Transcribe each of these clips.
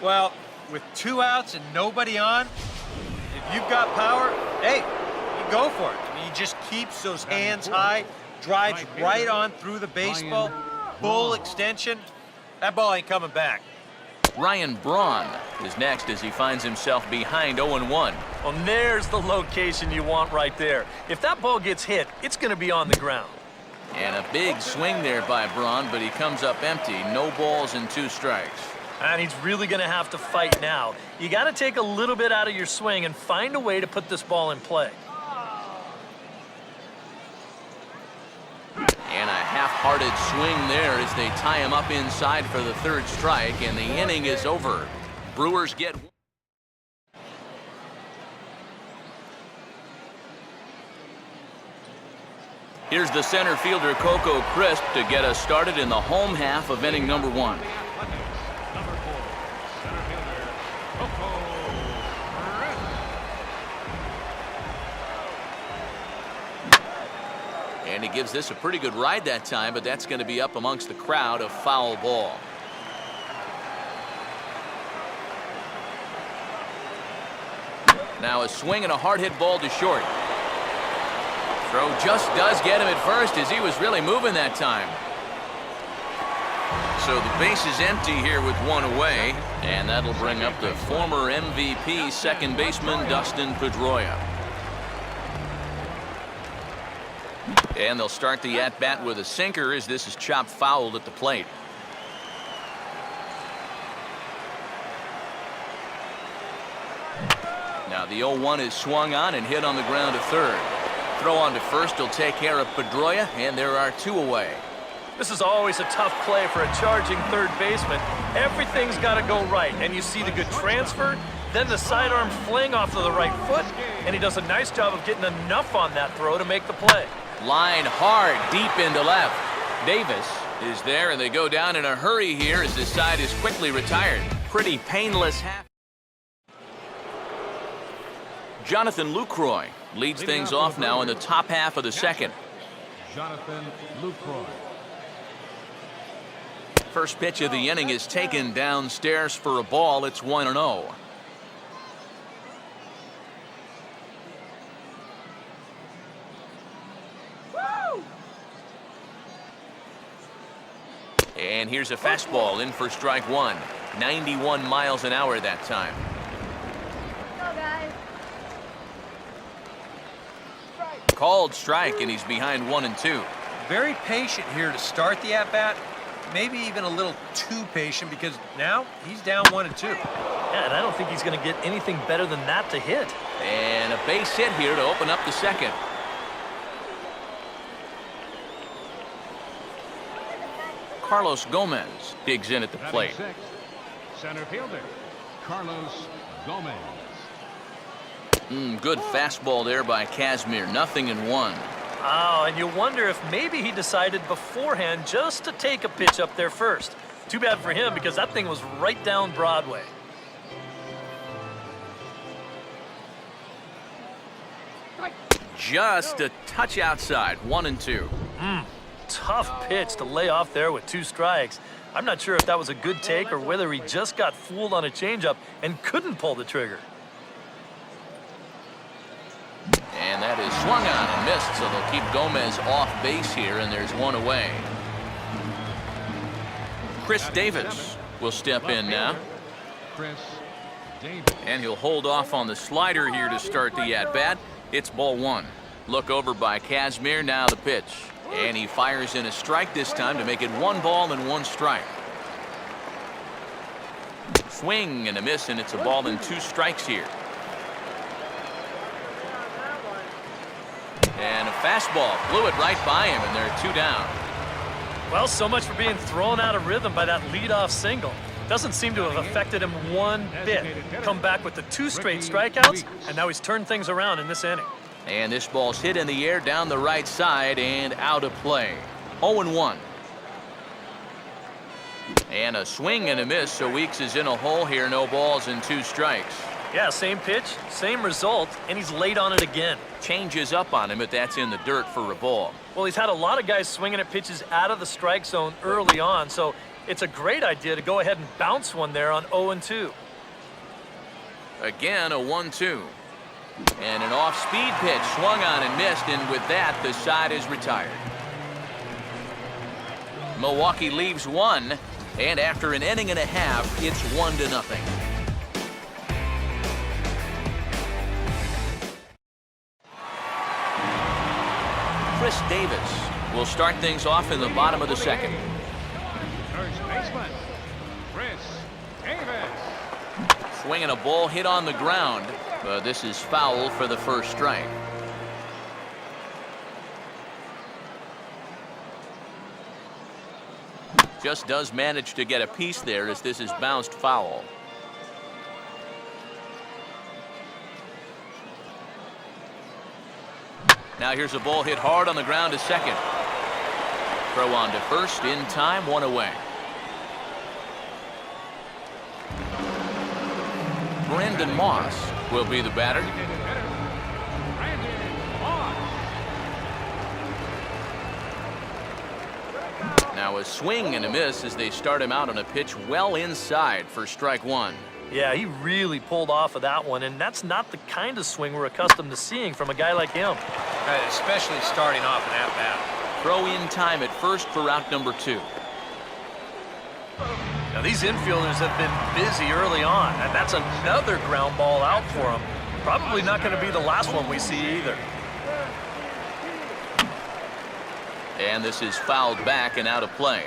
Well, with 2 outs and nobody on, if you've got power, hey, you go for it. I mean, he just keeps those hands high, drives right on through the baseball, full extension. That ball ain't coming back. Ryan Braun is next as he finds himself behind 0-1. Well, there's the location you want right there. If that ball gets hit, it's going to be on the ground. And a big swing there by Braun, but he comes up empty. No balls and 2 strikes. And he's really going to have to fight now. You got to take a little bit out of your swing and find a way to put this ball in play. And a half-hearted swing there as they tie him up inside for the 3rd strike, and the inning is over. Brewers get... Here's the center fielder, Coco Crisp, to get us started in the home half of inning number 1. And he gives this a pretty good ride that time, but that's going to be up amongst the crowd, a foul ball. Now a swing and a hard hit ball to short. Throw just does get him at first as he was really moving that time. So the base is empty here with 1 away, and that'll bring up the former MVP second baseman Dustin Pedroia. And they'll start the at-bat with a sinker as this is chopped fouled at the plate. Now the 0-1 is swung on and hit on the ground to 3rd. Throw on to 1st will take care of Pedroia, and there are 2 away. This is always a tough play for a charging 3rd baseman. Everything's got to go right, and you see the good transfer, then the sidearm fling off of the right foot, and he does a nice job of getting enough on that throw to make the play. Line hard deep into left. Davis is there, and they go down in a hurry here as this side is quickly retired. Pretty painless half. Jonathan Lucroy leads things off now in the top half of the 2nd. Jonathan Lucroy. First pitch of the inning is taken downstairs for a ball. It's 1-0. And here's a fastball in for strike 1. 91 miles an hour that time. Go, guys. Called strike, and he's behind 1-2. Very patient here to start the at-bat. Maybe even a little too patient because now he's down 1-2. Yeah, and I don't think he's going to get anything better than that to hit. And a base hit here to open up the 2nd. Carlos Gomez digs in at the plate. Center fielder, Carlos Gomez. Good fastball there by Kazmir. 0-1. Oh, and you wonder if maybe he decided beforehand just to take a pitch up there first. Too bad for him because that thing was right down Broadway. Just a touch outside. 1-2. Tough pitch to lay off there with 2 strikes. I'm not sure if that was a good take or whether he just got fooled on a changeup and couldn't pull the trigger. And that is swung on and missed, so they'll keep Gomez off base here, and there's 1 away. Chris Davis will step in now. Chris Davis. And he'll hold off on the slider here to start the at-bat. It's ball 1. Look over by Kazmir, now the pitch. And he fires in a strike this time to make it 1 ball and 1 strike. Swing and a miss, and it's a ball and 2 strikes here. And a fastball blew it right by him, and they're 2 down. Well, so much for being thrown out of rhythm by that leadoff single. Doesn't seem to have affected him one bit. Come back with the 2 straight strikeouts, and now he's turned things around in this inning. And this ball's hit in the air down the right side and out of play. 0-1. And a swing and a miss, so Weeks is in a hole here. No balls and 2 strikes. Yeah, same pitch, same result, and he's late on it again. Changes up on him, but that's in the dirt for a ball. Well, he's had a lot of guys swinging at pitches out of the strike zone early on, so It's a great idea to go ahead and bounce one there on 0-2. Again, a 1-2. And an off-speed pitch swung on and missed, and with that, the side is retired. Milwaukee leaves one, and after an inning and a half, it's 1-0. Chris Davis will start things off in the bottom of the second. First baseman, Chris Davis. Swinging a ball hit on the ground. This is foul for the first strike. Just does manage to get a piece there as this is bounced foul. Now here's a ball hit hard on the ground to second. Throw on to first in time, one away. Brendan Moss will be the batter. Now a swing and a miss as they start him out on a pitch well inside for strike one. Yeah, he really pulled off of that one, and that's not the kind of swing we're accustomed to seeing from a guy like him. Especially starting off an at-bat. Throw in time at first for out number 2. Now these infielders have been busy early on, and that's another ground ball out for them. Probably not going to be the last one we see either. And this is fouled back and out of play.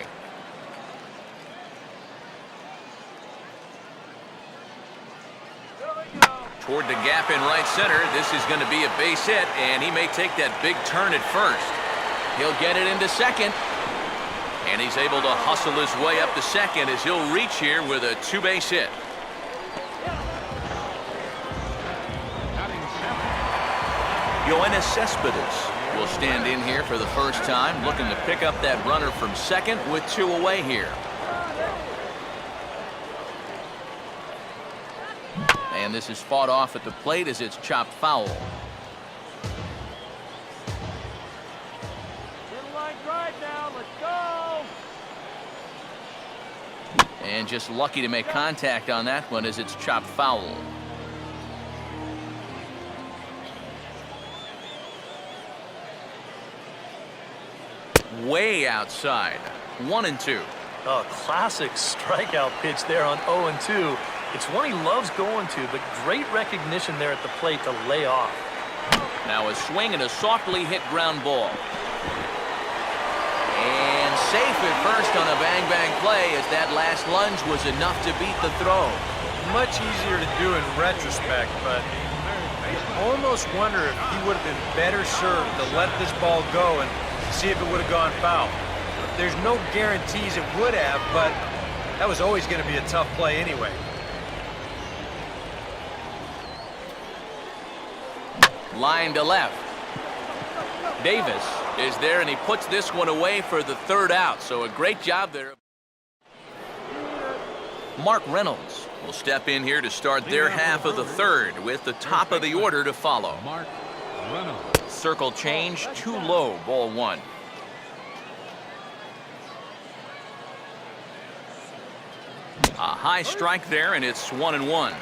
Toward the gap in right center. This is going to be a base hit, and he may take that big turn at first. He'll get it into second. And he's able to hustle his way up to second as he'll reach here with a 2-base hit. Yoenis Cespedes will stand in here for the first time, looking to pick up that runner from second with 2 away here. And this is fought off at the plate as it's chopped foul. And just lucky to make contact on that one as it's chopped foul. Way outside. 1-2. A classic strikeout pitch there on 0-2. It's one he loves going to, but great recognition there at the plate to lay off. Now a swing and a softly hit ground ball. And safe at first on a bang-bang play as that last lunge was enough to beat the throw. Much easier to do in retrospect, but you almost wonder if he would have been better served to let this ball go and see if it would have gone foul. There's no guarantees it would have, but that was always going to be a tough play anyway. Line to left. Davis is there, and he puts this one away for the third out. So a great job there. Mark Reynolds will step in here to start their half of the third with the top of the order to follow. Mark Reynolds. Circle change, too low, ball 1. A high strike there, and it's 1-1.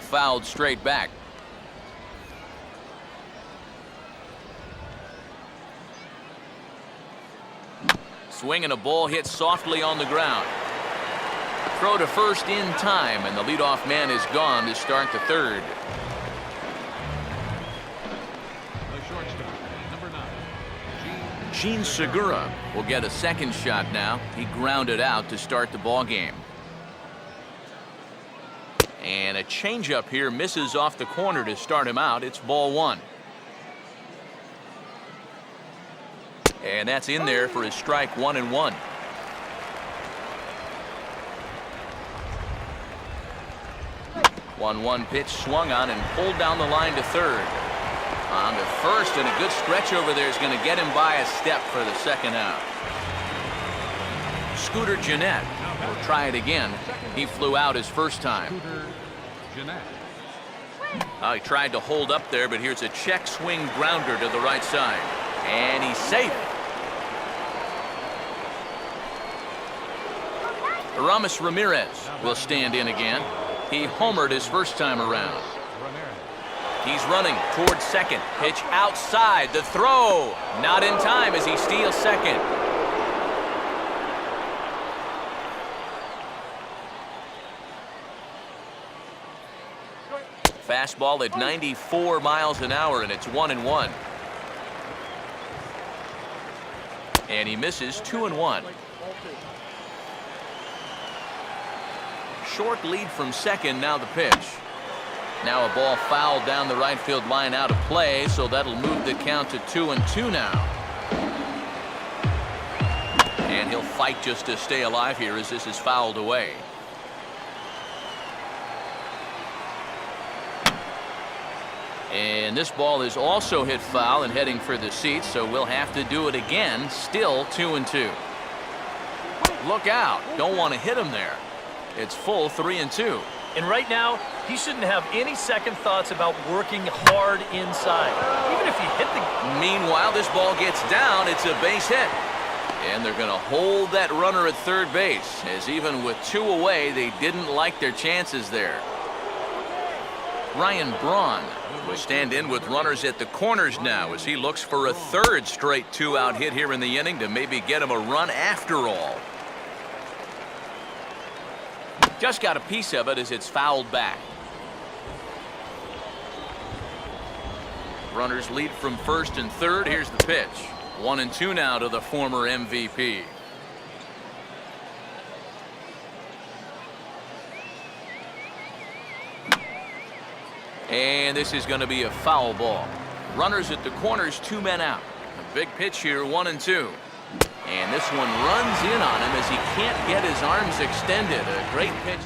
Fouled straight back. Swinging a ball hit softly on the ground. Throw to first in time, and the leadoff man is gone to start the third. The shortstop, number 9, Gene Segura will get a second shot now. He grounded out to start the ball game. And a changeup here misses off the corner to start him out. It's ball 1. And that's in there for his strike 1-1. One pitch swung on and pulled down the line to third. On to first, and a good stretch over there is going to get him by a step for the second out. Scooter Gennett will try it again. He flew out his first time. Scooter Gennett. He tried to hold up there, but here's a check swing grounder to the right side. And he's safe. Aramis Ramirez will stand in again. He homered his first time around. He's running towards second. Pitch outside. The throw. Not in time as he steals second. Fastball at 94 miles an hour, and it's 1-1. And he misses 2-1. Short lead from second, now the pitch. Now a ball fouled down the right field line out of play, so that'll move the count to 2-2 now. And he'll fight just to stay alive here as this is fouled away. And this ball is also hit foul and heading for the seats, so we'll have to do it again. Still 2-2. Look out. Don't want to hit him there. It's full 3-2. And right now, he shouldn't have any second thoughts about working hard inside. Even if he hit the... Meanwhile, this ball gets down. It's a base hit. And they're going to hold that runner at third base, as even with 2 away, they didn't like their chances there. Ryan Braun will stand in with runners at the corners now as he looks for a third straight 2-out hit here in the inning to maybe get him a run after all. Just got a piece of it as it's fouled back. Runners lead from first and third. Here's the pitch. 1-2 now to the former MVP. And this is going to be a foul ball. Runners at the corners, 2 men out. A big pitch here, 1-2. And this one runs in on him as he can't get his arms extended. A great pitch.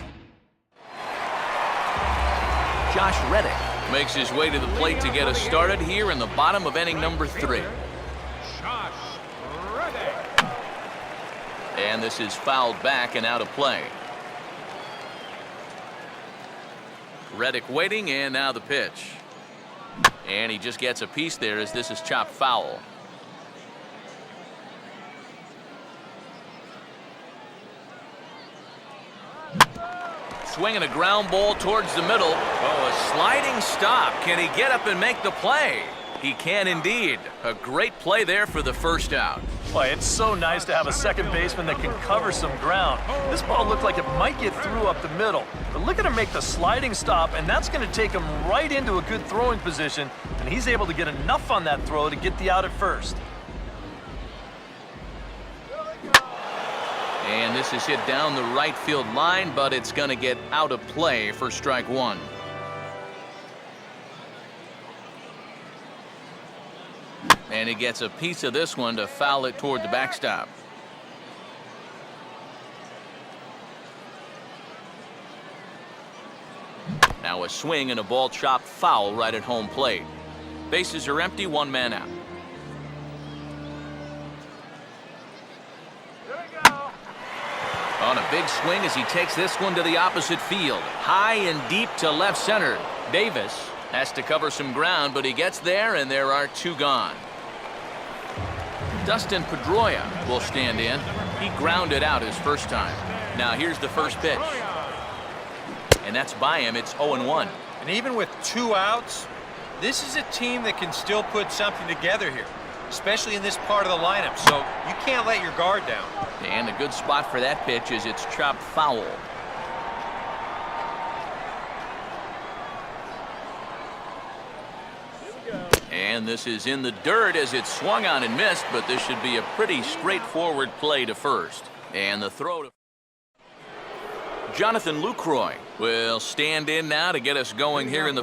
Josh Reddick makes his way to the plate to get us started here in the bottom of inning number 3. Josh Reddick. And this is fouled back and out of play. Reddick waiting, and now the pitch. And he just gets a piece there as this is chopped foul. Swinging a ground ball towards the middle. Oh, a sliding stop. Can he get up and make the play? He can indeed. A great play there for the first out. Boy, it's so nice to have a second baseman that can cover some ground. This ball looked like it might get through up the middle. But look at him make the sliding stop, and that's going to take him right into a good throwing position. And he's able to get enough on that throw to get the out at first. And this is hit down the right field line, but it's going to get out of play for strike 1. And he gets a piece of this one to foul it toward the backstop. Now a swing and a ball chopped foul right at home plate. Bases are empty, 1 man out. On a big swing as he takes this one to the opposite field. High and deep to left center. Davis has to cover some ground, but he gets there, and there are 2 gone. Dustin Pedroia will stand in. He grounded out his first time. Now here's the first pitch. And that's by him. It's 0-1. And even with 2 outs, this is a team that can still put something together here, especially in this part of the lineup. So you can't let your guard down. And a good spot for that pitch is it's chopped foul. And this is in the dirt as it's swung on and missed, but this should be a pretty straightforward play to first. And the throw to Jonathan Lucroy will stand in now to get us going here in the